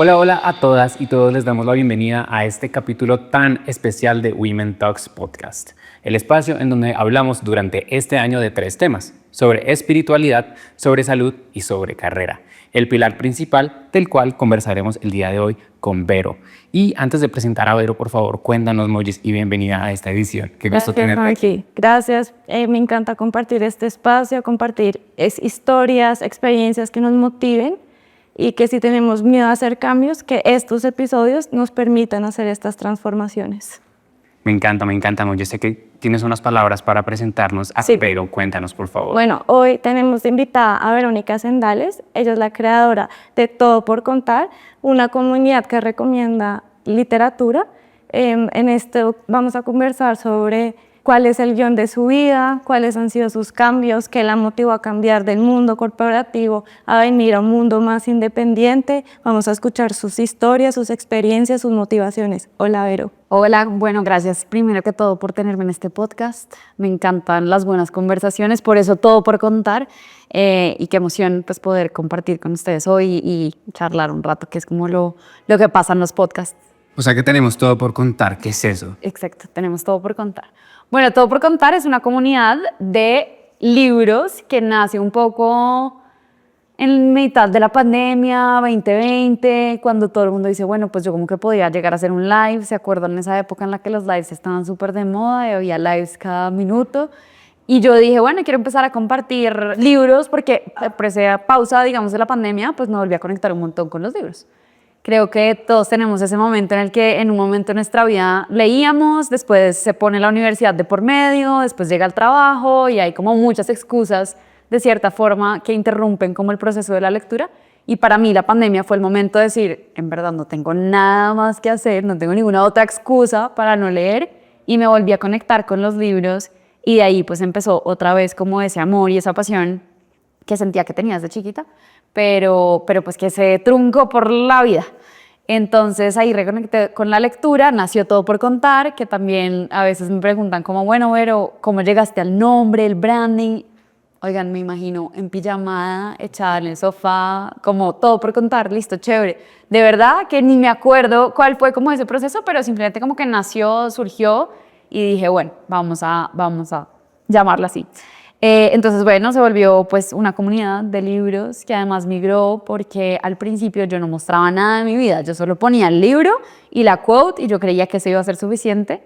Hola, hola a todas y todos, les damos la bienvenida a este capítulo tan especial de Women Talks Podcast, el espacio en donde hablamos durante este año de 3 temas, sobre espiritualidad, sobre salud y sobre carrera, el pilar principal del cual conversaremos el día de hoy con Vero. Y antes de presentar a Vero, por favor, cuéntanos, Mojis, y bienvenida a esta edición. Qué gusto tenerte aquí. Gracias, me encanta compartir este espacio, compartir historias, experiencias que nos motiven y que si tenemos miedo a hacer cambios, que estos episodios nos permitan hacer estas transformaciones. Me encanta, Mojis. Yo sé que tienes unas palabras para presentarnos, pero cuéntanos, por favor. Bueno, hoy tenemos de invitada a Verónica Sendales. Ella es la creadora de Todo por Contar, una comunidad que recomienda literatura. En esto vamos a conversar sobre cuál es el guión de su vida, cuáles han sido sus cambios, qué la motivó a cambiar del mundo corporativo a venir a un mundo más independiente. Vamos a escuchar sus historias, sus experiencias, sus motivaciones. Hola, Vero. Hola, bueno, gracias primero que todo por tenerme en este podcast. Me encantan las buenas conversaciones, por eso Todo por Contar. Y qué emoción pues poder compartir con ustedes hoy y charlar un rato, que es como lo que pasa en los podcasts. O sea que tenemos todo por contar. ¿Qué es eso? Exacto, tenemos Todo por Contar. Bueno, Todo por Contar es una comunidad de libros que nace un poco en mitad de la pandemia, 2020, cuando todo el mundo dice, bueno, pues yo como que podía llegar a hacer un live. ¿Se acuerdan en esa época en la que los lives estaban súper de moda y había lives cada minuto? Y yo dije, bueno, quiero empezar a compartir libros porque por esa pausa, digamos, de la pandemia, pues me volví a conectar un montón con los libros. Creo que todos tenemos ese momento en el que en un momento de nuestra vida leíamos, después se pone la universidad de por medio, después llega el trabajo y hay como muchas excusas de cierta forma que interrumpen como el proceso de la lectura. Y para mí la pandemia fue el momento de decir, en verdad no tengo nada más que hacer, no tengo ninguna otra excusa para no leer, y me volví a conectar con los libros y de ahí pues empezó otra vez como ese amor y esa pasión que sentía que tenía desde chiquita, pero pues que se truncó por la vida. Entonces ahí reconecté con la lectura, nació Todo por Contar, que también a veces me preguntan como, bueno, Vero, ¿cómo llegaste al nombre, el branding? Oigan, me imagino en pijamada, echada en el sofá, como Todo por Contar, listo, chévere. De verdad que ni me acuerdo cuál fue como ese proceso, pero simplemente como que nació, surgió y dije, bueno, vamos a llamarla así. Entonces, bueno, se volvió pues una comunidad de libros que además migró porque al principio yo no mostraba nada de mi vida, yo solo ponía el libro y la quote y yo creía que eso iba a ser suficiente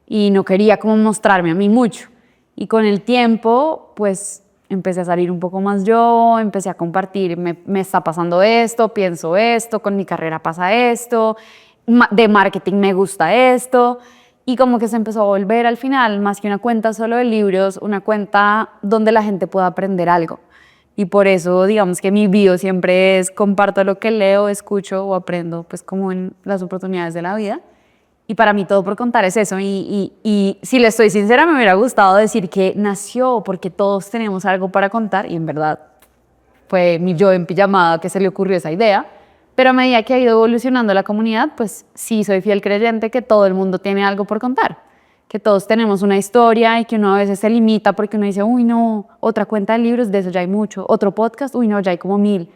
y no quería como mostrarme a mí mucho. Y con el tiempo, pues empecé a salir un poco más yo, empecé a compartir, me está pasando esto, pienso esto, con mi carrera pasa esto, de marketing me gusta esto. Y como que se empezó a volver al final, más que una cuenta solo de libros, una cuenta donde la gente pueda aprender algo. Y por eso, digamos que mi bio siempre es comparto lo que leo, escucho o aprendo, pues como en las oportunidades de la vida. Y para mí Todo por Contar es eso. Y si le estoy sincera, me hubiera gustado decir que nació porque todos tenemos algo para contar. Y en verdad fue mi yo en pijamada que se le ocurrió esa idea. Pero a medida que ha ido evolucionando la comunidad, pues sí soy fiel creyente que todo el mundo tiene algo por contar, que todos tenemos una historia y que uno a veces se limita porque uno dice, uy, no, otra cuenta de libros, de eso ya hay mucho, otro podcast, uy, no, ya hay como 1000.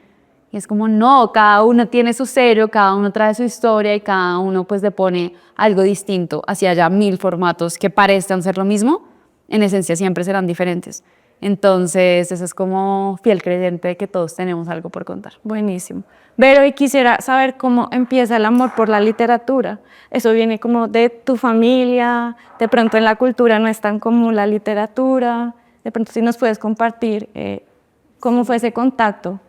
Y es como, no, cada uno tiene su sello, cada uno trae su historia y cada uno pues le pone algo distinto, hacia allá 1000 formatos que parezcan ser lo mismo, en esencia siempre serán diferentes. Entonces, eso es como fiel creyente de que todos tenemos algo por contar. Buenísimo. Vero, y quisiera saber cómo empieza el amor por la literatura. ¿Eso viene como de tu familia? ¿De pronto en la cultura no es tan común la literatura? De pronto si nos puedes compartir cómo fue ese contacto.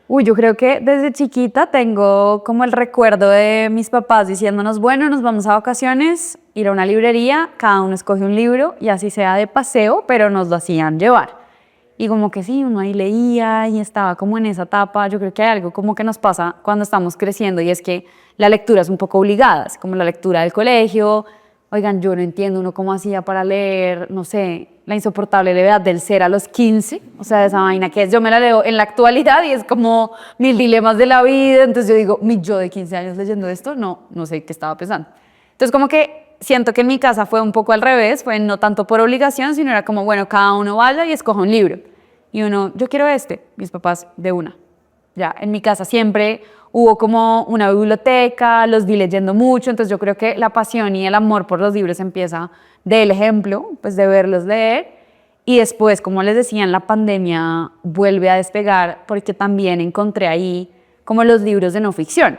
Uy, yo creo que desde chiquita tengo como el recuerdo de mis papás diciéndonos, bueno, nos vamos a vacaciones, ir a una librería, cada uno escoge un libro y así sea de paseo, pero nos lo hacían llevar. Y como que sí, uno ahí leía y estaba como en esa etapa. Yo creo que hay algo como que nos pasa cuando estamos creciendo y es que la lectura es un poco obligada, es como la lectura del colegio. Oigan, yo no entiendo uno cómo hacía para leer, no sé, La insoportable levedad del ser a los 15, o sea, esa vaina que es, yo me la leo en la actualidad y es como 1000 dilemas de la vida. Entonces yo digo, mi yo de 15 años leyendo esto, no sé qué estaba pensando. Entonces como que siento que en mi casa fue un poco al revés, fue no tanto por obligación, sino era como, bueno, cada uno vaya y escoja un libro. Y uno, yo quiero este, mis papás de una. Ya, en mi casa siempre hubo como una biblioteca, los vi leyendo mucho, entonces yo creo que la pasión y el amor por los libros empieza del ejemplo, pues de verlos leer, y después, como les decía, en la pandemia vuelve a despegar porque también encontré ahí como los libros de no ficción.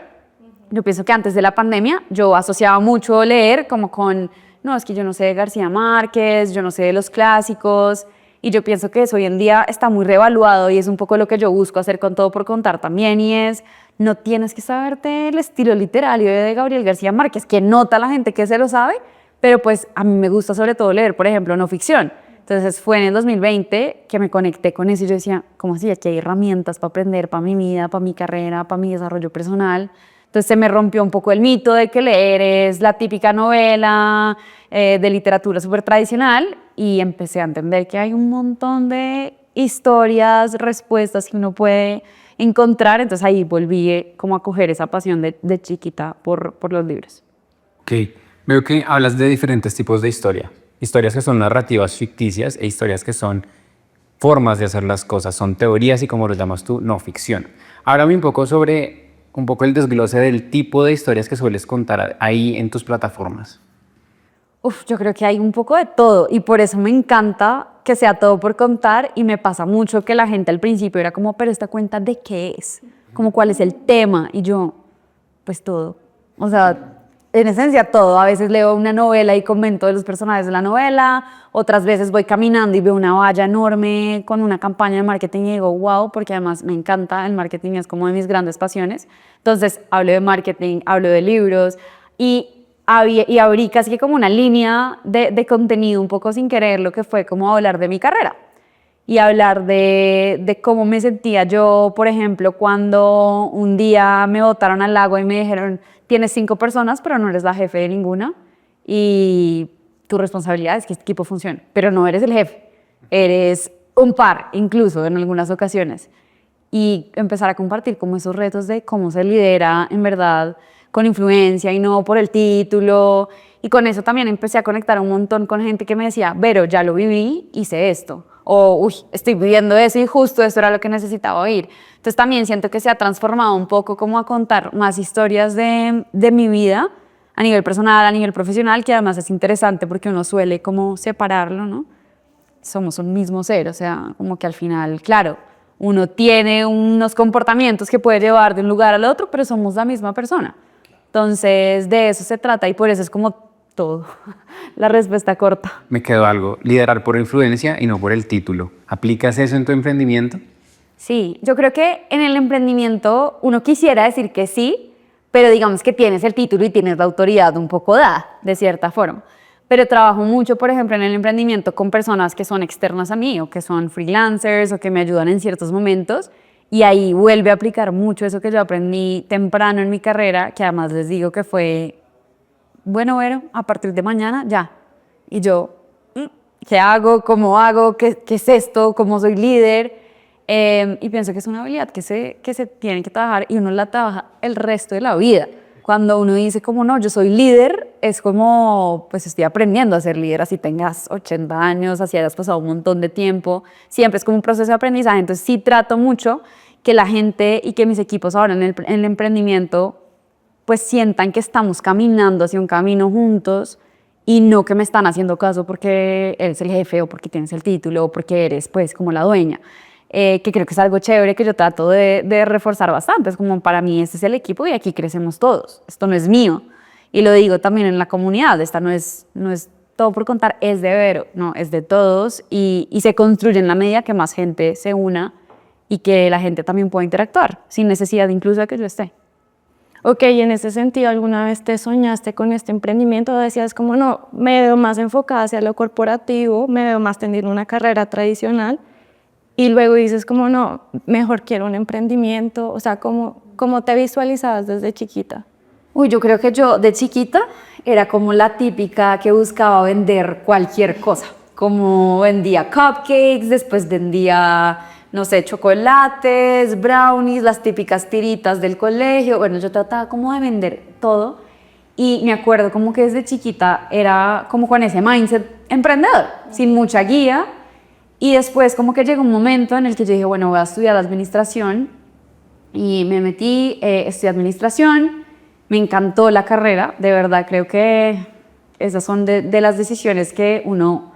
Yo pienso que antes de la pandemia yo asociaba mucho leer como con, no, es que yo no sé de García Márquez, yo no sé de los clásicos, y yo pienso que eso hoy en día está muy revaluado y es un poco lo que yo busco hacer con Todo por Contar también, y es, no tienes que saberte el estilo literario de Gabriel García Márquez, que nota la gente que se lo sabe, pero pues a mí me gusta sobre todo leer, por ejemplo, no ficción. Entonces fue en el 2020 que me conecté con eso y yo decía, ¿cómo así? Aquí hay herramientas para aprender, para mi vida, para mi carrera, para mi desarrollo personal. Entonces se me rompió un poco el mito de que leer es la típica novela de literatura súper tradicional y empecé a entender que hay un montón de historias, respuestas que uno puede encontrar. Entonces ahí volví como a coger esa pasión de chiquita por los libros. Ok, veo que hablas de diferentes tipos de historia. Historias que son narrativas ficticias e historias que son formas de hacer las cosas, son teorías y, como lo llamas tú, no ficción. Háblame un poco sobre el desglose del tipo de historias que sueles contar ahí en tus plataformas. Yo creo que hay un poco de todo y por eso me encanta que sea Todo por Contar, y me pasa mucho que la gente al principio era como, pero ¿esta cuenta de qué es? Como, ¿cuál es el tema? Y yo, pues todo. O sea, en esencia todo. A veces leo una novela y comento de los personajes de la novela, otras veces voy caminando y veo una valla enorme con una campaña de marketing y digo, wow, porque además me encanta el marketing, es como de mis grandes pasiones. Entonces hablo de marketing, hablo de libros y abrí casi que como una línea de contenido un poco sin querer, lo que fue como hablar de mi carrera y hablar de cómo me sentía yo, por ejemplo, cuando un día me botaron al lago y me dijeron, tienes 5 personas, pero no eres la jefe de ninguna y tu responsabilidad es que este equipo funcione, pero no eres el jefe, eres un par, incluso en algunas ocasiones. Y empezar a compartir como esos retos de cómo se lidera en verdad con influencia y no por el título. Y con eso también empecé a conectar un montón con gente que me decía, Vero, ya lo viví, hice esto. O, uy, estoy viviendo eso y justo esto era lo que necesitaba oír. Entonces también siento que se ha transformado un poco como a contar más historias de mi vida a nivel personal, a nivel profesional, que además es interesante porque uno suele como separarlo, ¿no? Somos un mismo ser, o sea, como que al final, claro, uno tiene unos comportamientos que puede llevar de un lugar al otro, pero somos la misma persona. Entonces, de eso se trata y por eso es como todo. La respuesta corta. Me quedó algo, liderar por influencia y no por el título. ¿Aplicas eso en tu emprendimiento? Sí, yo creo que en el emprendimiento uno quisiera decir que sí, pero digamos que tienes el título y tienes la autoridad un poco dada, de cierta forma. Pero trabajo mucho, por ejemplo, en el emprendimiento con personas que son externas a mí o que son freelancers o que me ayudan en ciertos momentos. Y ahí vuelve a aplicar mucho eso que yo aprendí temprano en mi carrera, que además les digo que fue, bueno, Vero, a partir de mañana ya. Y yo, ¿qué hago? ¿Cómo hago? ¿Qué es esto? ¿Cómo soy líder? Y pienso que es una habilidad que se tiene que trabajar y uno la trabaja el resto de la vida. Cuando uno dice como no, yo soy líder, es como, pues estoy aprendiendo a ser líder, así tengas 80 años, así hayas pasado un montón de tiempo, siempre es como un proceso de aprendizaje. Entonces sí trato mucho que la gente y que mis equipos ahora en el emprendimiento pues sientan que estamos caminando hacia un camino juntos y no que me están haciendo caso porque eres el jefe o porque tienes el título o porque eres pues como la dueña. Que creo que es algo chévere que yo trato de reforzar bastante. Es como, para mí este es el equipo y aquí crecemos todos. Esto no es mío. Y lo digo también en la comunidad. Esta no es Todo por Contar, es de Vero, no, es de todos y se construye en la medida que más gente se una y que la gente también pueda interactuar, sin necesidad incluso de que yo esté. Ok, y en ese sentido, ¿alguna vez te soñaste con este emprendimiento? Decías como, no, me veo más enfocada hacia lo corporativo, me veo más teniendo una carrera tradicional. Y luego dices como, no, mejor quiero un emprendimiento. O sea, ¿cómo te visualizabas desde chiquita? Uy, yo creo que yo de chiquita era como la típica que buscaba vender cualquier cosa. Como vendía cupcakes, después vendía, no sé, chocolates, brownies, las típicas tiritas del colegio. Bueno, yo trataba como de vender todo. Y me acuerdo como que desde chiquita era como con ese mindset emprendedor, sin mucha guía. Y después como que llegó un momento en el que yo dije, bueno, voy a estudiar administración y me metí, estudié administración, me encantó la carrera, de verdad creo que esas son de las decisiones que uno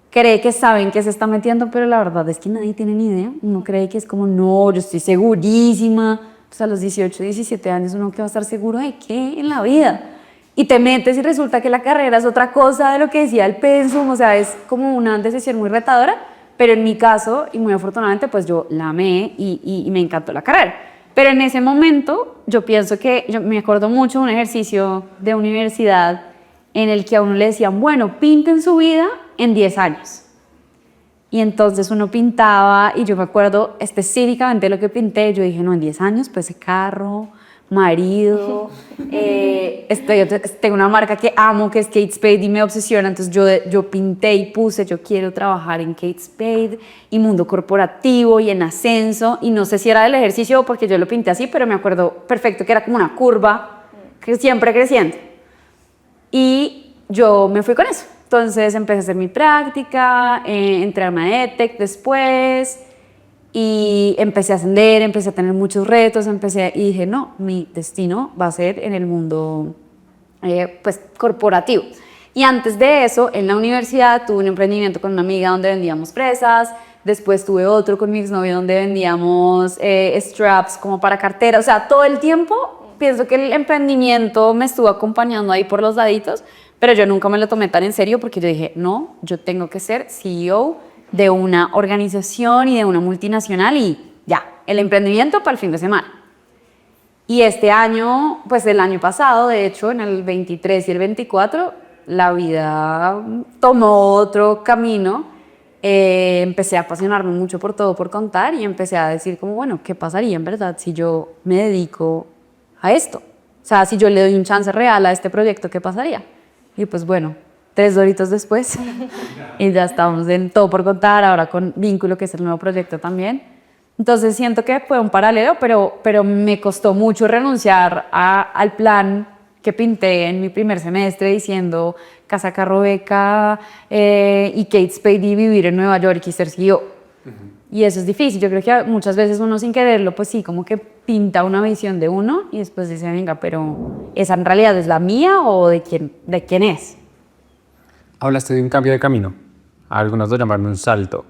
cree que saben que se está metiendo, pero la verdad es que nadie tiene ni idea. Uno cree que es como, no, yo estoy segurísima. Pues a los 18, 17 años uno que va a estar seguro de qué en la vida. Y te metes y resulta que la carrera es otra cosa de lo que decía el pensum, o sea, es como una decisión muy retadora, pero en mi caso, y muy afortunadamente, pues yo la amé y me encantó la carrera. Pero en ese momento yo pienso que, yo me acuerdo mucho de un ejercicio de universidad en el que a uno le decían, bueno, pinten su vida en 10 años. Y entonces uno pintaba, y yo me acuerdo específicamente de lo que pinté, yo dije, no, en 10 años, pues ese carro, marido, tengo una marca que amo, que es Kate Spade, y me obsesiona, entonces yo pinté y puse, yo quiero trabajar en Kate Spade, y mundo corporativo, y en ascenso, y no sé si era del ejercicio o porque yo lo pinté así, pero me acuerdo perfecto que era como una curva, que siempre creciendo. Y yo me fui con eso. Entonces empecé a hacer mi práctica, entré a una EdTech después y empecé a ascender, empecé a tener muchos retos, y dije, no, mi destino va a ser en el mundo pues, corporativo. Y antes de eso, en la universidad tuve un emprendimiento con una amiga donde vendíamos presas, después tuve otro con mi exnovio donde vendíamos straps como para cartera, o sea, todo el tiempo pienso que el emprendimiento me estuvo acompañando ahí por los laditos, pero yo nunca me lo tomé tan en serio porque yo dije, no, yo tengo que ser CEO de una organización y de una multinacional y ya, el emprendimiento para el fin de semana. Y este año, pues el año pasado, de hecho, en el 23 y el 24, la vida tomó otro camino. Empecé a apasionarme mucho por todo por contar y empecé a decir como, bueno, ¿qué pasaría en verdad si yo me dedico a esto? O sea, si yo le doy un chance real a este proyecto, ¿qué pasaría? Y pues bueno, 3 doritos después y ya estamos en todo por contar, ahora con Vínculo, que es el nuevo proyecto también. Entonces siento que fue un paralelo, pero me costó mucho renunciar al plan que pinté en mi primer semestre diciendo casa, carro, beca y Kate Spade y vivir en Nueva York y ser CEO. Y eso es difícil. Yo creo que muchas veces uno sin quererlo, pues sí, como que pinta una visión de uno y después dice, venga, pero ¿esa en realidad es la mía o de quién es? Hablaste de un cambio de camino. Algunos lo llamaron un salto.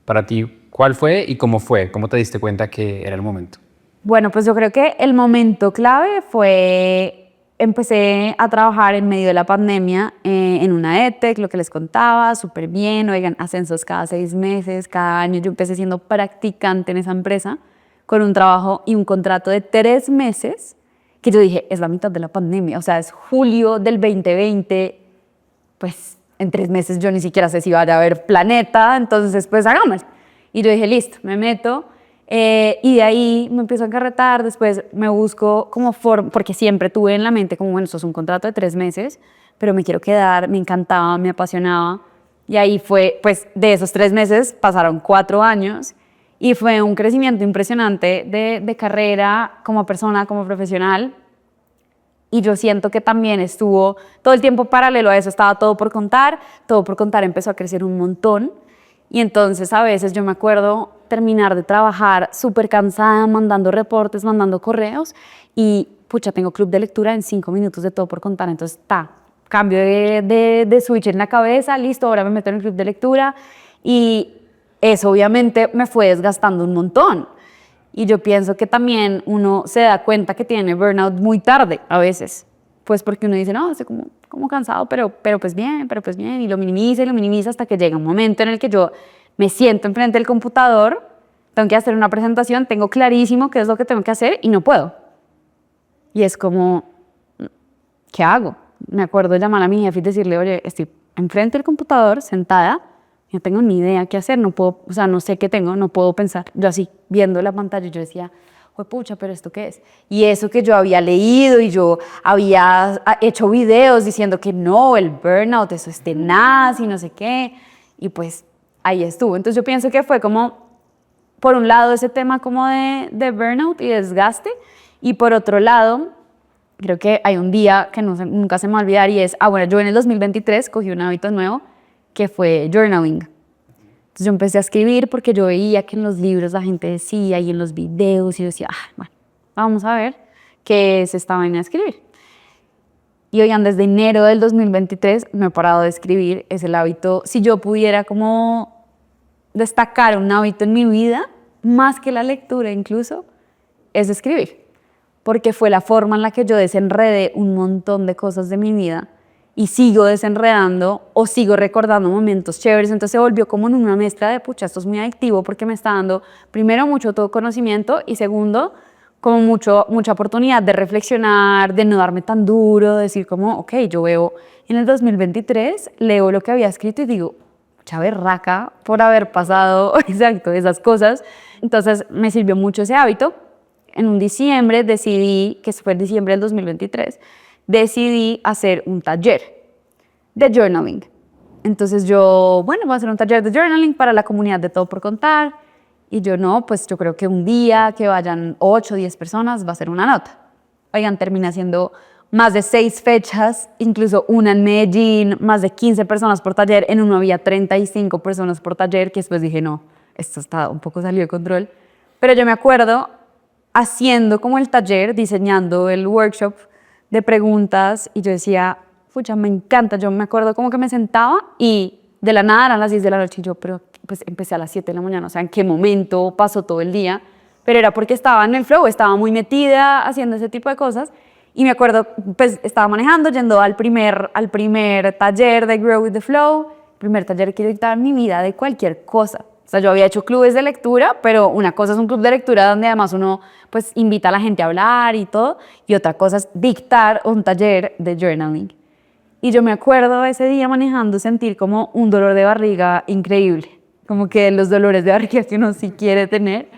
Para ti, ¿cuál fue y cómo fue? ¿Cómo te diste cuenta que era el momento? Bueno, pues yo creo que el momento clave fue, empecé a trabajar en medio de la pandemia en una EdTech, lo que les contaba, súper bien, oigan, ascensos cada 6 meses, cada año. Yo empecé siendo practicante en esa empresa con un trabajo y un contrato de 3 meses, que yo dije, es la mitad de la pandemia, o sea, es julio del 2020, pues en 3 meses yo ni siquiera sé si vaya a haber planeta, entonces pues hagámoslo. Y yo dije, listo, me meto. Y de ahí me empiezo a encarretar, después me busco como forma, porque siempre tuve en la mente como, bueno, esto es un contrato de 3 meses, pero me quiero quedar, me encantaba, me apasionaba. Y ahí fue, pues de esos 3 meses pasaron 4 años y fue un crecimiento impresionante de carrera como persona, como profesional. Y yo siento que también estuvo todo el tiempo paralelo a eso, estaba Todo por Contar empezó a crecer un montón. Y entonces a veces yo me acuerdo terminar de trabajar súper cansada, mandando reportes, mandando correos y pucha, tengo club de lectura en 5 minutos de Todo por Contar, entonces cambio de switch en la cabeza, listo, ahora me meto en el club de lectura y eso obviamente me fue desgastando un montón. Y yo pienso que también uno se da cuenta que tiene burnout muy tarde a veces, pues porque uno dice, no, estoy como cansado, pero pues bien, y lo minimiza hasta que llega un momento en el que yo me siento enfrente del computador, tengo que hacer una presentación, tengo clarísimo qué es lo que tengo que hacer y no puedo. Y es como, ¿qué hago? Me acuerdo llamar a mi jefe y decirle, oye, estoy enfrente del computador, sentada, no tengo ni idea qué hacer, no puedo, o sea, no sé qué tengo, no puedo pensar. Yo así, viendo la pantalla, yo decía, pucha, pero ¿esto qué es? Y eso que yo había leído y yo había hecho videos diciendo que no, el burnout, eso es tenaz y no sé qué. Y pues ahí estuvo. Entonces yo pienso que fue como, por un lado, ese tema como de burnout y desgaste. Y por otro lado, creo que hay un día que nunca se me va a olvidar y es, bueno, yo en el 2023 cogí un hábito nuevo que fue journaling. Entonces yo empecé a escribir porque yo veía que en los libros la gente decía y en los videos y yo decía, bueno, vamos a ver qué es esta vaina de escribir. Y oigan, desde enero del 2023 no he parado de escribir. Es el hábito, si yo pudiera como destacar un hábito en mi vida, más que la lectura incluso, es escribir. Porque fue la forma en la que yo desenredé un montón de cosas de mi vida y sigo desenredando o sigo recordando momentos chéveres. Entonces se volvió como en una mezcla de, pucha, esto es muy adictivo porque me está dando, primero, mucho todo conocimiento y segundo, como mucha oportunidad de reflexionar, de no darme tan duro, de decir como, ok, yo veo en el 2023, leo lo que había escrito y digo, mucha berraca por haber pasado, exacto, esas cosas. Entonces me sirvió mucho ese hábito. En un diciembre decidí, que fue el diciembre del 2023, decidí hacer un taller de journaling. Entonces yo, bueno, voy a hacer un taller de journaling para la comunidad de Todo por Contar. Y yo no, pues yo creo que un día que vayan 8 o 10 personas va a ser una nota. Oigan, terminé haciendo más de 6 fechas, incluso una en Medellín, más de 15 personas por taller. En uno había 35 personas por taller, que después dije, no, esto está un poco salido de control. Pero yo me acuerdo haciendo como el taller, diseñando el workshop de preguntas y yo decía, pucha, me encanta. Yo me acuerdo como que me sentaba y de la nada eran las 10 de la noche y yo, pero pues empecé a las 7 de la mañana, o sea, ¿en qué momento pasó todo el día? Pero era porque estaba en el flow, estaba muy metida haciendo ese tipo de cosas y me acuerdo, pues estaba manejando, yendo al primer taller de Grow with the Flow, primer taller que dictaba en mi vida de cualquier cosa. O sea, yo había hecho clubes de lectura, pero una cosa es un club de lectura donde además uno pues invita a la gente a hablar y todo, y otra cosa es dictar un taller de journaling. Y yo me acuerdo ese día manejando sentir como un dolor de barriga increíble, como que los dolores de barriga que uno sí quiere tener,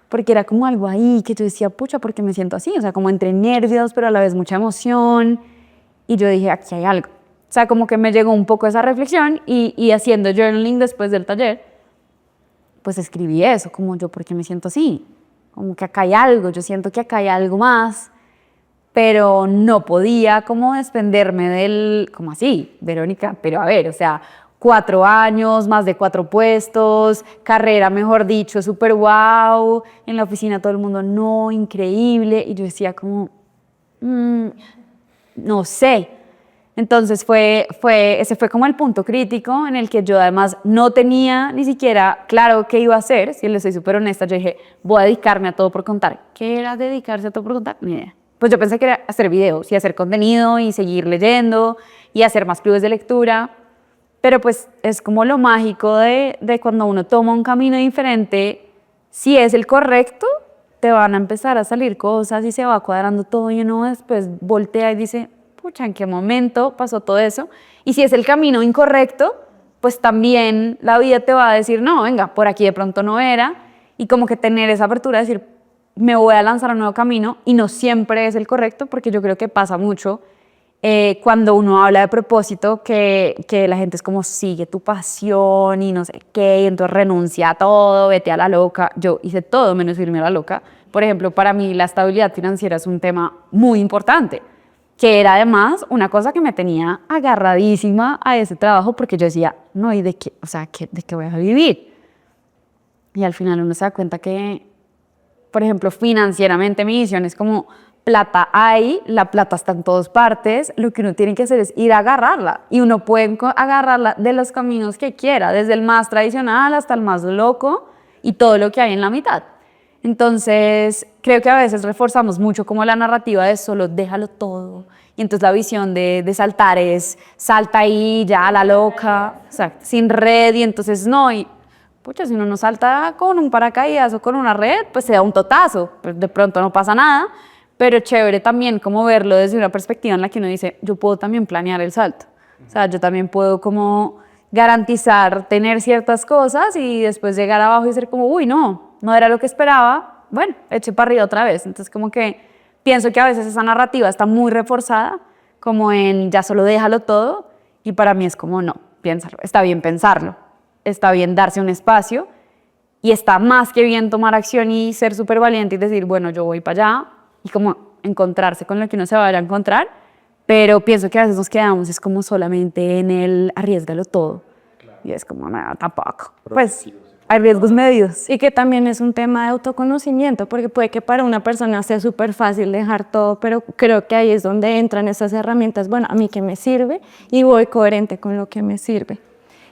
porque era como algo ahí que yo decía, pucha, ¿por qué me siento así? O sea, como entre nervios, pero a la vez mucha emoción. Y yo dije, aquí hay algo. O sea, como que me llegó un poco esa reflexión y haciendo journaling después del taller, pues escribí eso, como yo, ¿por qué me siento así? Como que acá hay algo, yo siento que acá hay algo más, pero no podía como desprenderme del, como así, Verónica, pero a ver, o sea, 4 años, más de 4 puestos, carrera, mejor dicho, súper wow, en la oficina todo el mundo, no, increíble, y yo decía como, no sé. Entonces ese fue como el punto crítico en el que yo además no tenía ni siquiera claro qué iba a hacer, si les soy súper honesta, yo dije, voy a dedicarme a Todo por Contar. ¿Qué era dedicarse a Todo por Contar? Ni idea. Pues yo pensé que era hacer videos y hacer contenido y seguir leyendo y hacer más clubes de lectura, pero pues es como lo mágico de cuando uno toma un camino diferente, si es el correcto, te van a empezar a salir cosas y se va cuadrando todo y uno después voltea y dice, pucha, ¿en qué momento pasó todo eso? Y si es el camino incorrecto, pues también la vida te va a decir, no, venga, por aquí de pronto no era, y como que tener esa apertura de decir, me voy a lanzar a un nuevo camino, y no siempre es el correcto, porque yo creo que pasa mucho cuando uno habla de propósito, que la gente es como, sigue tu pasión y no sé qué, y entonces renuncia a todo, vete a la loca. Yo hice todo menos irme a la loca. Por ejemplo, para mí la estabilidad financiera es un tema muy importante, que era además una cosa que me tenía agarradísima a ese trabajo porque yo decía, no, ¿y de qué? O sea, ¿de qué voy a vivir? Y al final uno se da cuenta que, por ejemplo, financieramente mi visión es como, plata hay, la plata está en todas partes, lo que uno tiene que hacer es ir a agarrarla y uno puede agarrarla de los caminos que quiera, desde el más tradicional hasta el más loco y todo lo que hay en la mitad. Entonces, creo que a veces reforzamos mucho como la narrativa de solo déjalo todo. Y entonces la visión de saltar es salta ahí, ya a la loca, o sea, sin red. Y entonces no, y pucha, si uno no salta con un paracaídas o con una red, pues se da un totazo. Pues de pronto no pasa nada, pero chévere también como verlo desde una perspectiva en la que uno dice, yo puedo también planear el salto. O sea, yo también puedo como garantizar tener ciertas cosas y después llegar abajo y ser como, uy, no era lo que esperaba, bueno, eché para arriba otra vez. Entonces como que pienso que a veces esa narrativa está muy reforzada, como en ya solo déjalo todo, y para mí es como no, piénsalo, está bien pensarlo, está bien darse un espacio, y está más que bien tomar acción y ser súper valiente y decir, bueno, yo voy para allá, y como encontrarse con lo que uno se vaya a encontrar, pero pienso que a veces nos quedamos, es como solamente en el arriésgalo todo. Claro. Y es como, no, tampoco. Pues hay riesgos medidos. Y que también es un tema de autoconocimiento, porque puede que para una persona sea súper fácil dejar todo, pero creo que ahí es donde entran esas herramientas. Bueno, a mí qué me sirve y voy coherente con lo que me sirve.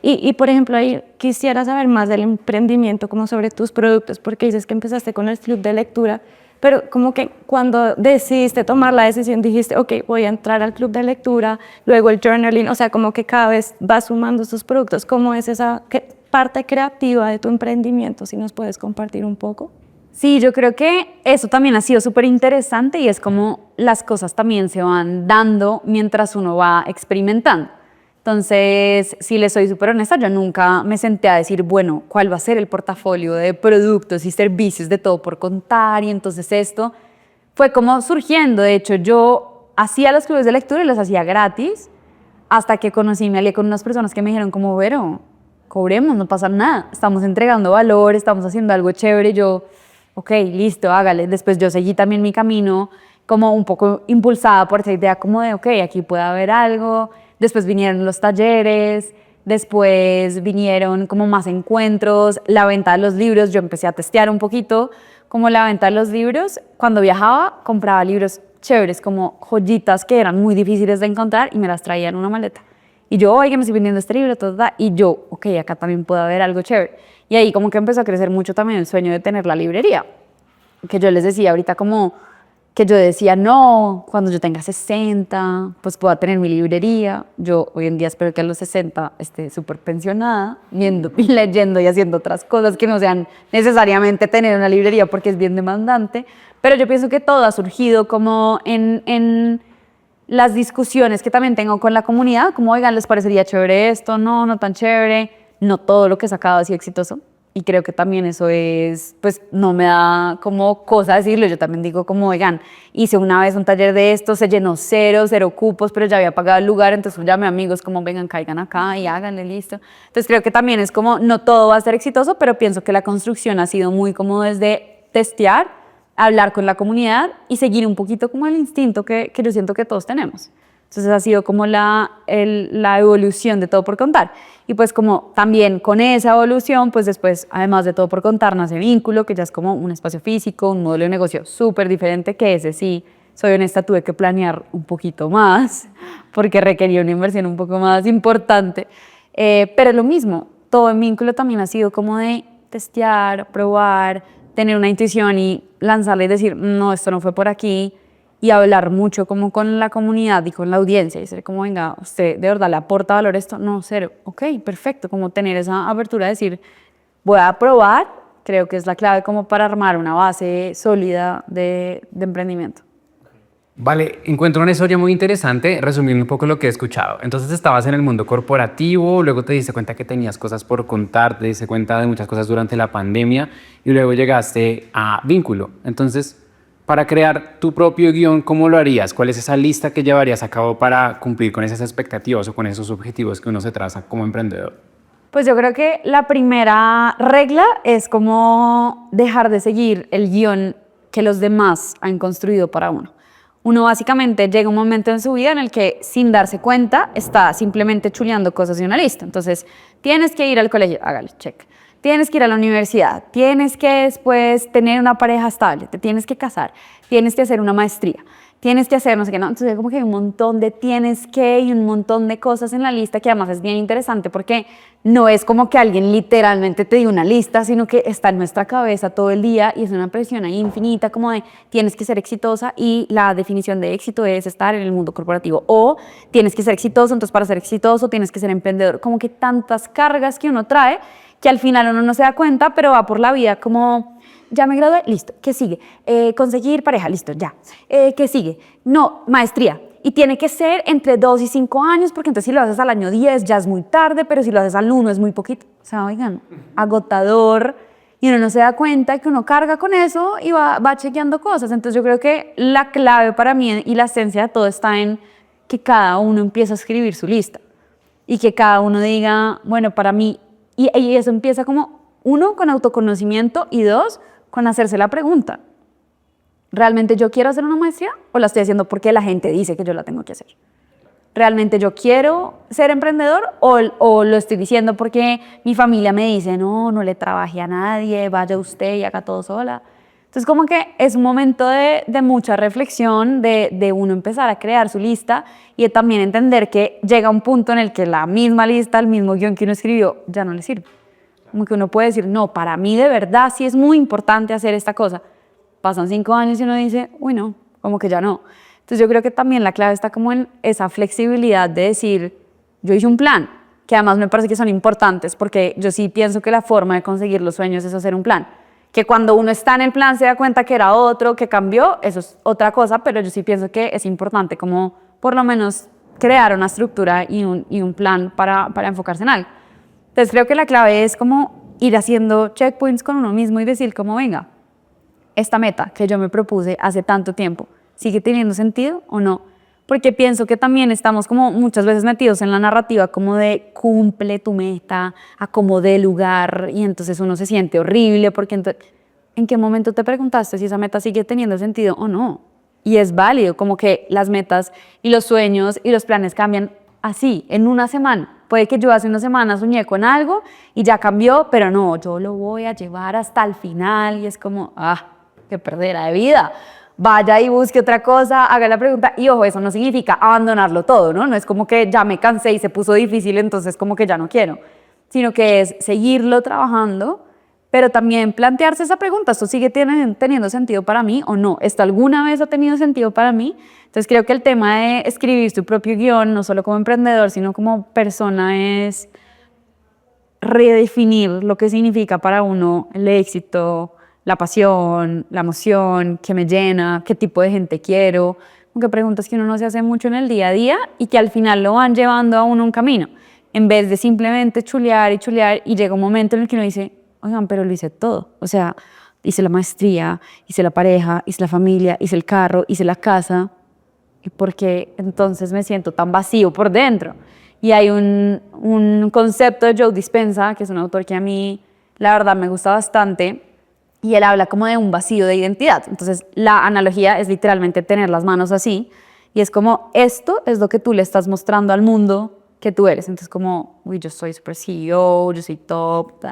Y por ejemplo, ahí quisiera saber más del emprendimiento, como sobre tus productos, porque dices que empezaste con el club de lectura, pero como que cuando decidiste tomar la decisión dijiste, ok, voy a entrar al club de lectura, luego el journaling, o sea, como que cada vez vas sumando estos productos. ¿Cómo es esa parte creativa de tu emprendimiento? Si nos puedes compartir un poco. Sí, yo creo que eso también ha sido súper interesante y es como las cosas también se van dando mientras uno va experimentando. Entonces, si les soy súper honesta, yo nunca me senté a decir, bueno, ¿cuál va a ser el portafolio de productos y servicios de Todo por Contar? Y entonces esto fue como surgiendo. De hecho, yo hacía los clubes de lectura y los hacía gratis hasta que me alié con unas personas que me dijeron como, Vero, cobremos, no pasa nada. Estamos entregando valor, estamos haciendo algo chévere. Yo, ok, listo, hágale. Después yo seguí también mi camino como un poco impulsada por esa idea como de, ok, aquí puede haber algo. Después vinieron los talleres, después vinieron como más encuentros, la venta de los libros. Yo empecé a testear un poquito como la venta de los libros. Cuando viajaba, compraba libros chéveres, como joyitas que eran muy difíciles de encontrar y me las traía en una maleta. Y yo, oiga, me estoy vendiendo este libro, y yo, ok, acá también puede haber algo chévere. Y ahí como que empezó a crecer mucho también el sueño de tener la librería. Que yo les decía ahorita como que yo decía, no, cuando yo tenga 60, pues pueda tener mi librería. Yo hoy en día espero que a los 60 esté súper pensionada, viendo, leyendo y haciendo otras cosas que no sean necesariamente tener una librería porque es bien demandante. Pero yo pienso que todo ha surgido como en las discusiones que también tengo con la comunidad, como, oigan, ¿les parecería chévere esto? No, no tan chévere. No todo lo que he sacado ha sido exitoso. Y creo que también eso es, pues no me da como cosa decirlo. Yo también digo como, oigan, hice una vez un taller de esto, se llenó cero cupos, pero ya había pagado el lugar, entonces llamé a amigos como, vengan, caigan acá y háganle, listo. Entonces creo que también es como, no todo va a ser exitoso, pero pienso que la construcción ha sido muy como desde testear, hablar con la comunidad y seguir un poquito como el instinto que yo siento que todos tenemos. Entonces ha sido como la evolución de Todo por Contar. Y pues como también con esa evolución, pues después, además de Todo por Contar, nace Vínculo, que ya es como un espacio físico, un modelo de negocio súper diferente, que ese sí, soy honesta, tuve que planear un poquito más, porque requería una inversión un poco más importante. Pero lo mismo, todo en Vínculo también ha sido como de testear, probar, tener una intuición y lanzarle y decir, no, esto no fue por aquí, y hablar mucho como con la comunidad y con la audiencia y ser como, venga, ¿usted de verdad le aporta valor a esto? No, cero. Ok, perfecto, como tener esa apertura de decir, voy a probar, creo que es la clave como para armar una base sólida de emprendimiento. Vale, encuentro una historia muy interesante, resumiendo un poco lo que he escuchado. Entonces estabas en el mundo corporativo, luego te diste cuenta que tenías cosas por contar, te diste cuenta de muchas cosas durante la pandemia y luego llegaste a Vínculo. Entonces, para crear tu propio guión, ¿cómo lo harías? ¿Cuál es esa lista que llevarías a cabo para cumplir con esas expectativas o con esos objetivos que uno se traza como emprendedor? Pues yo creo que la primera regla es como dejar de seguir el guión que los demás han construido para uno. Uno básicamente llega un momento en su vida en el que sin darse cuenta está simplemente chuleando cosas de una lista. Entonces, tienes que ir al colegio, hágale, check. Tienes que ir a la universidad, tienes que después tener una pareja estable, te tienes que casar, tienes que hacer una maestría, tienes que hacer no sé qué, no. Entonces como que hay un montón de tienes que y un montón de cosas en la lista que además es bien interesante porque no es como que alguien literalmente te diga una lista, sino que está en nuestra cabeza todo el día y es una presión ahí infinita como de tienes que ser exitosa y la definición de éxito es estar en el mundo corporativo o tienes que ser exitoso, entonces para ser exitoso tienes que ser emprendedor, como que tantas cargas que uno trae que al final uno no se da cuenta, pero va por la vida como, ya me gradué, listo, ¿qué sigue? Conseguir pareja, listo, ya. ¿Qué sigue? No, maestría. Y tiene que ser entre 2 y 5 años, porque entonces si lo haces al año 10 ya es muy tarde, pero si lo haces al 1 es muy poquito. O sea, oigan, agotador, y uno no se da cuenta que uno carga con eso y va chequeando cosas. Entonces yo creo que la clave para mí y la esencia de todo está en que cada uno empiece a escribir su lista y que cada uno diga, bueno, para mí. Y eso empieza como, 1, con autoconocimiento y 2, con hacerse la pregunta. ¿Realmente yo quiero hacer una maestría o la estoy haciendo porque la gente dice que yo la tengo que hacer? ¿realmente yo quiero ser emprendedor o lo estoy diciendo porque mi familia me dice, no, no le trabaje a nadie, vaya usted y haga todo sola? Entonces como que es un momento de mucha reflexión, de uno empezar a crear su lista y de también entender que llega un punto en el que la misma lista, el mismo guión que uno escribió, ya no le sirve. Como que uno puede decir, no, para mí de verdad sí es muy importante hacer esta cosa. Pasan 5 años y uno dice, uy no, como que ya no. Entonces yo creo que también la clave está como en esa flexibilidad de decir, yo hice un plan, que además me parece que son importantes porque yo sí pienso que la forma de conseguir los sueños es hacer un plan. Que cuando uno está en el plan se da cuenta que era otro, que cambió, eso es otra cosa, pero yo sí pienso que es importante como por lo menos crear una estructura y un plan para enfocarse en algo. Entonces creo que la clave es como ir haciendo checkpoints con uno mismo y decir como venga, esta meta que yo me propuse hace tanto tiempo, ¿sigue teniendo sentido o no? Porque pienso que también estamos como muchas veces metidos en la narrativa como de cumple tu meta, acomode el lugar y entonces uno se siente horrible porque entonces, ¿en qué momento te preguntaste si esa meta sigue teniendo sentido o no? Y es válido, como que las metas y los sueños y los planes cambian así, en una semana. Puede que yo hace una semana soñé con algo y ya cambió, pero no, yo lo voy a llevar hasta el final y es como, qué perdera de vida. Vaya y busque otra cosa, haga la pregunta y ojo, eso no significa abandonarlo todo, ¿no? No es como que ya me cansé y se puso difícil, entonces como que ya no quiero, sino que es seguirlo trabajando, pero también plantearse esa pregunta, ¿esto sigue teniendo sentido para mí o no? ¿Esto alguna vez ha tenido sentido para mí? Entonces creo que el tema de escribir su propio guión, no solo como emprendedor, sino como persona, es redefinir lo que significa para uno el éxito, la pasión, la emoción, qué me llena, qué tipo de gente quiero, aunque preguntas que uno no se hace mucho en el día a día y que al final lo van llevando a uno un camino, en vez de simplemente chulear y llega un momento en el que uno dice, oigan, pero lo hice todo, o sea, hice la maestría, hice la pareja, hice la familia, hice el carro, hice la casa, ¿y por qué entonces me siento tan vacío por dentro? Y hay un concepto de Joe Dispenza, que es un autor que a mí la verdad me gusta bastante, y él habla como de un vacío de identidad. Entonces, la analogía es literalmente tener las manos así, y es como, esto es lo que tú le estás mostrando al mundo que tú eres. Entonces, como, uy, yo soy super CEO, yo soy top,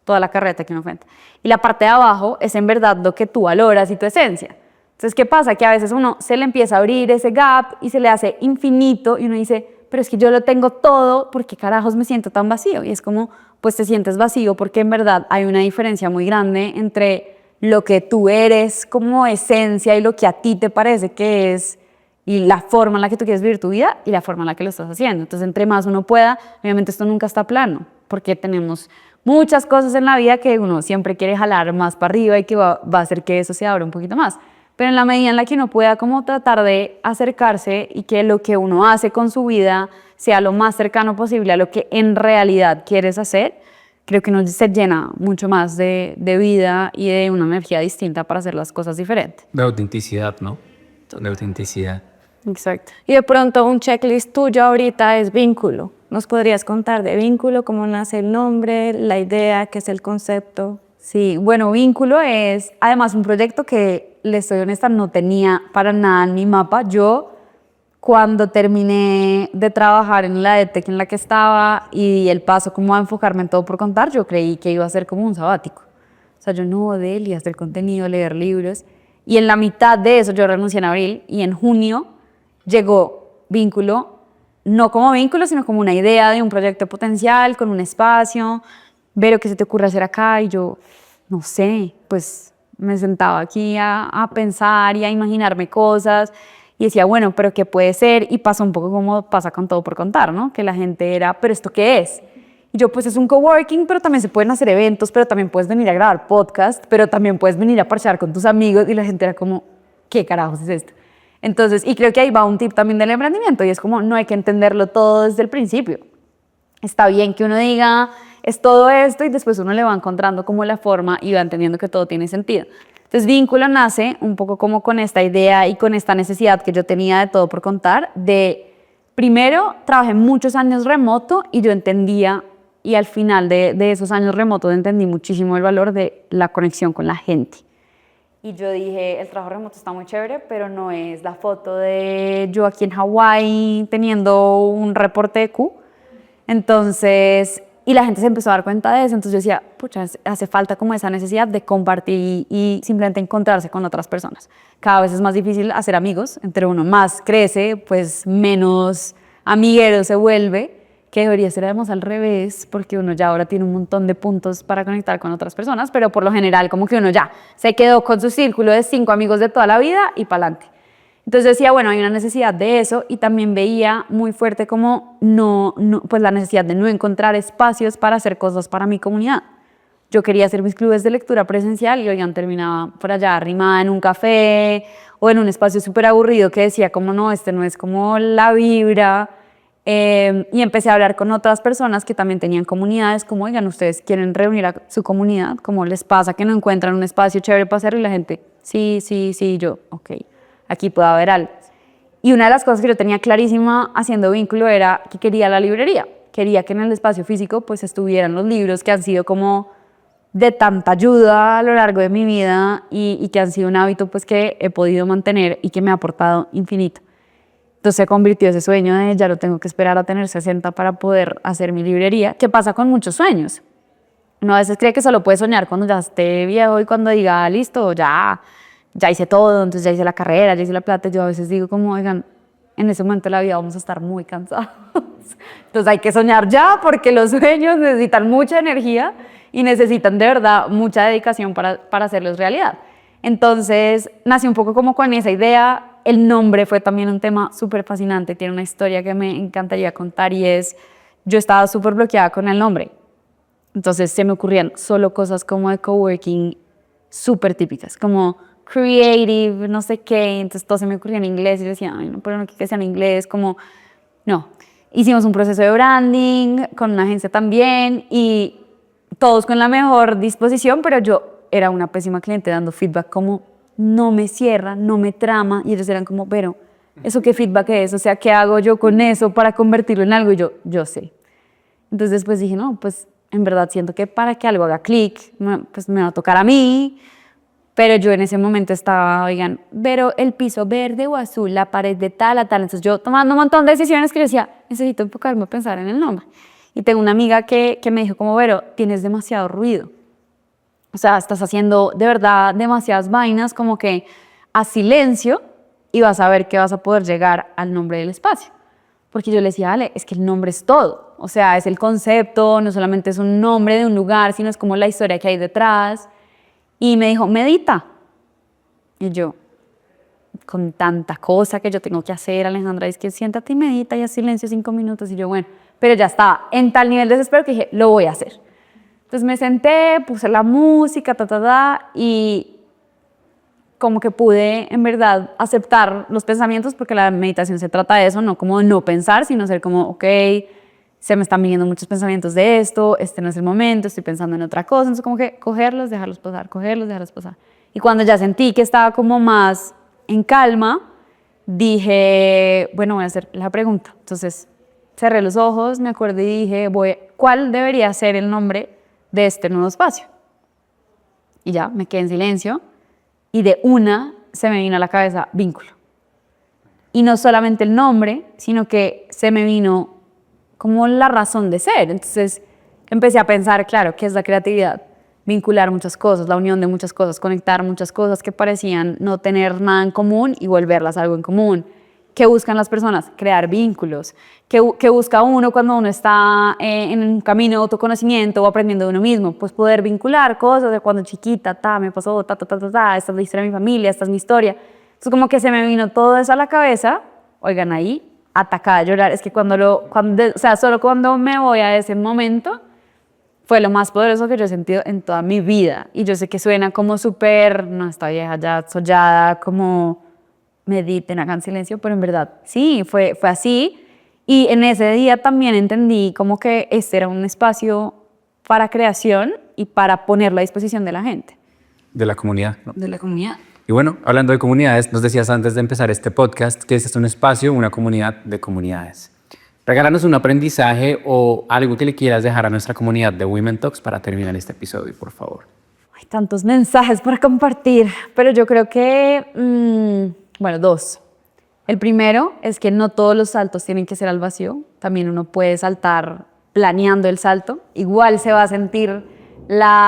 toda la carreta que uno cuenta. Y la parte de abajo es en verdad lo que tú valoras y tu esencia. Entonces, ¿qué pasa? Que a veces uno se le empieza a abrir ese gap y se le hace infinito, y uno dice, pero es que yo lo tengo todo, ¿por qué carajos me siento tan vacío? Y es como, pues te sientes vacío porque en verdad hay una diferencia muy grande entre lo que tú eres como esencia y lo que a ti te parece que es y la forma en la que tú quieres vivir tu vida y la forma en la que lo estás haciendo. Entonces, entre más uno pueda, obviamente esto nunca está plano, porque tenemos muchas cosas en la vida que uno siempre quiere jalar más para arriba y que va a hacer que eso se abra un poquito más. Pero en la medida en la que uno pueda como tratar de acercarse y que lo que uno hace con su vida sea lo más cercano posible a lo que en realidad quieres hacer, creo que uno se llena mucho más de vida y de una energía distinta para hacer las cosas diferentes. De autenticidad, ¿no? De autenticidad. Exacto. Y de pronto un checklist tuyo ahorita es vínculo. ¿Nos podrías contar de vínculo, cómo nace el nombre, la idea, qué es el concepto? Sí, bueno, Vínculo es además un proyecto que, les soy honesta, no tenía para nada en mi mapa. Yo, cuando terminé de trabajar en la EdTech en la que estaba y el paso como a enfocarme en todo por contar, yo creí que iba a ser como un sabático. O sea, yo no, Deli, hacer contenido, leer libros. Y en la mitad de eso yo renuncié en abril y en junio llegó Vínculo, no como vínculo, sino como una idea de un proyecto potencial, con un espacio, ver qué se te ocurre hacer acá, y yo, no sé, pues me sentaba aquí a pensar y a imaginarme cosas, y decía, bueno, pero ¿qué puede ser? Y pasó un poco como pasa con todo por contar, ¿no? Que la gente era, ¿pero esto qué es? Y yo, pues es un coworking, pero también se pueden hacer eventos, pero también puedes venir a grabar podcast, pero también puedes venir a parchar con tus amigos, y la gente era como, ¿qué carajos es esto? Entonces, y creo que ahí va un tip también del emprendimiento, y es como, no hay que entenderlo todo desde el principio. Está bien que uno diga, es todo esto, y después uno le va encontrando como la forma y va entendiendo que todo tiene sentido. Entonces, Vínculo nace un poco como con esta idea y con esta necesidad que yo tenía de todo por contar, de, primero, trabajé muchos años remoto y yo entendía, y al final de esos años remotos entendí muchísimo el valor de la conexión con la gente. Y yo dije, el trabajo remoto está muy chévere, pero no es la foto de yo aquí en Hawái teniendo un reporte de Q. Entonces, y la gente se empezó a dar cuenta de eso. Entonces yo decía, pucha, hace falta como esa necesidad de compartir y simplemente encontrarse con otras personas. Cada vez es más difícil hacer amigos. Entre uno más crece, pues menos amiguero se vuelve, que debería ser además al revés, porque uno ya ahora tiene un montón de puntos para conectar con otras personas, pero por lo general como que uno ya se quedó con su círculo de 5 amigos de toda la vida y para adelante. Entonces decía, bueno, hay una necesidad de eso, y también veía muy fuerte como pues la necesidad de no encontrar espacios para hacer cosas para mi comunidad. Yo quería hacer mis clubes de lectura presencial y oigan, terminaba por allá arrimada en un café o en un espacio súper aburrido que decía como no, este no es como la vibra. Y empecé a hablar con otras personas que también tenían comunidades, como, oigan, ustedes quieren reunir a su comunidad, ¿cómo les pasa que no encuentran un espacio chévere para hacerlo? Y la gente, sí, yo, ok, aquí puede haber algo. Y una de las cosas que yo tenía clarísima haciendo vínculo era que quería la librería, quería que en el espacio físico pues estuvieran los libros que han sido como de tanta ayuda a lo largo de mi vida y que han sido un hábito pues que he podido mantener y que me ha aportado infinito. Entonces se convirtió ese sueño de ya no tengo que esperar a tener 60 para poder hacer mi librería, que pasa con muchos sueños. Uno a veces cree que solo puede soñar cuando ya esté viejo y cuando diga, listo, ya hice todo, entonces ya hice la carrera, ya hice la plata. Yo a veces digo como, oigan, en ese momento de la vida vamos a estar muy cansados. Entonces hay que soñar ya porque los sueños necesitan mucha energía y necesitan de verdad mucha dedicación para hacerlos realidad. Entonces nací un poco como con esa idea. El nombre fue también un tema súper fascinante, tiene una historia que me encantaría contar y es, yo estaba súper bloqueada con el nombre. Entonces se me ocurrían solo cosas como de coworking súper típicas, como creative, no sé qué, entonces todo se me ocurría en inglés y yo decía, ay, no, pero no quiero que sea en inglés, como, no. Hicimos un proceso de branding con una agencia también y todos con la mejor disposición, pero yo era una pésima cliente dando feedback como, no me cierra, no me trama, y ellos eran como, pero, ¿eso qué feedback es? O sea, ¿qué hago yo con eso para convertirlo en algo? Y yo sé. Entonces después dije, no, pues en verdad siento que para que algo haga clic, pues me va a tocar a mí, pero yo en ese momento estaba, oigan, pero el piso verde o azul, la pared de tal a tal, entonces yo tomando un montón de decisiones que yo decía, necesito enfocarme a pensar en el nombre. Y tengo una amiga que me dijo como, Vero, tienes demasiado ruido. O sea, estás haciendo de verdad demasiadas vainas, como que haz silencio y vas a ver que vas a poder llegar al nombre del espacio. Porque yo le decía, Ale, es que el nombre es todo. O sea, es el concepto, no solamente es un nombre de un lugar, sino es como la historia que hay detrás. Y me dijo, medita. Y yo, con tanta cosa que yo tengo que hacer, Alejandra, es que siéntate y medita y haz silencio 5 minutos. Y yo, bueno, pero ya estaba en tal nivel de desespero que dije, lo voy a hacer. Entonces me senté, puse la música, y como que pude en verdad aceptar los pensamientos, porque la meditación se trata de eso, no como de no pensar, sino ser como, ok, se me están viniendo muchos pensamientos de esto, este no es el momento, estoy pensando en otra cosa, entonces como que cogerlos, dejarlos pasar, cogerlos, dejarlos pasar. Y cuando ya sentí que estaba como más en calma, dije, bueno, voy a hacer la pregunta. Entonces cerré los ojos, me acordé y dije, ¿cuál debería ser el nombre de este nuevo espacio? Y ya, me quedé en silencio y de una se me vino a la cabeza vínculo. Y no solamente el nombre, sino que se me vino como la razón de ser. Entonces empecé a pensar, claro, ¿qué es la creatividad? Vincular muchas cosas, la unión de muchas cosas, conectar muchas cosas que parecían no tener nada en común y volverlas algo en común. ¿Qué buscan las personas? Crear vínculos. ¿Qué busca uno cuando uno está en un camino de autoconocimiento o aprendiendo de uno mismo? Pues poder vincular cosas de cuando chiquita, me pasó, esta es la historia de mi familia, esta es mi historia. Entonces como que se me vino todo eso a la cabeza, oigan, ahí, atacada a llorar. Es que solo cuando me voy a ese momento, fue lo más poderoso que yo he sentido en toda mi vida. Y yo sé que suena como súper, no, esta vieja ya sollada, como mediten, hagan silencio, pero en verdad sí, fue así. Y en ese día también entendí como que este era un espacio para creación y para ponerlo a disposición de la gente. De la comunidad, ¿no? De la comunidad. Y bueno, hablando de comunidades, nos decías antes de empezar este podcast que este es un espacio, una comunidad de comunidades. Regálanos un aprendizaje o algo que le quieras dejar a nuestra comunidad de Women Talks para terminar este episodio, por favor. Hay tantos mensajes para compartir, pero yo creo que, bueno, dos. El primero es que no todos los saltos tienen que ser al vacío. También uno puede saltar planeando el salto. Igual se va a sentir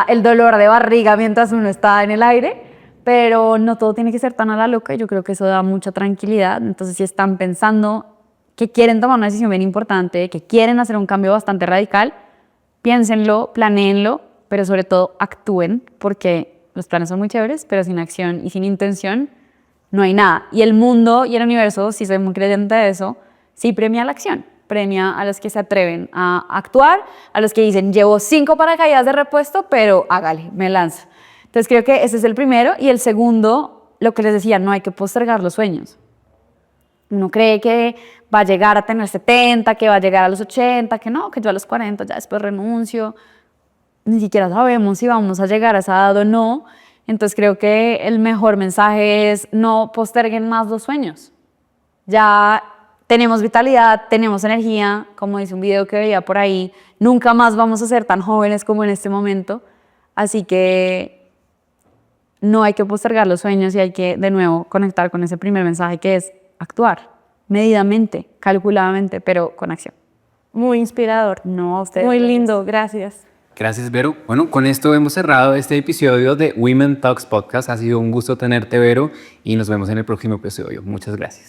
el dolor de barriga mientras uno está en el aire, pero no todo tiene que ser tan a la loca y yo creo que eso da mucha tranquilidad. Entonces, si están pensando que quieren tomar una decisión bien importante, que quieren hacer un cambio bastante radical, piénsenlo, planéenlo, pero sobre todo actúen, porque los planes son muy chéveres, pero sin acción y sin intención no hay nada. Y el mundo y el universo, si soy muy creyente de eso, sí premia la acción. Premia a los que se atreven a actuar, a los que dicen, llevo 5 paracaídas de repuesto, pero hágale, me lanzo. Entonces creo que ese es el primero. Y el segundo, lo que les decía, no hay que postergar los sueños. Uno cree que va a llegar a tener 70, que va a llegar a los 80, que no, que yo a los 40 ya después renuncio. Ni siquiera sabemos si vamos a llegar a esa edad o no. Entonces creo que el mejor mensaje es no posterguen más los sueños. Ya tenemos vitalidad, tenemos energía, como dice un video que veía por ahí, nunca más vamos a ser tan jóvenes como en este momento. Así que no hay que postergar los sueños y hay que de nuevo conectar con ese primer mensaje que es actuar medidamente, calculadamente, pero con acción. Muy inspirador. No, a ustedes. Muy lindo, gracias. Gracias, Vero. Bueno, con esto hemos cerrado este episodio de Women Talks Podcast. Ha sido un gusto tenerte, Vero, y nos vemos en el próximo episodio. Muchas gracias.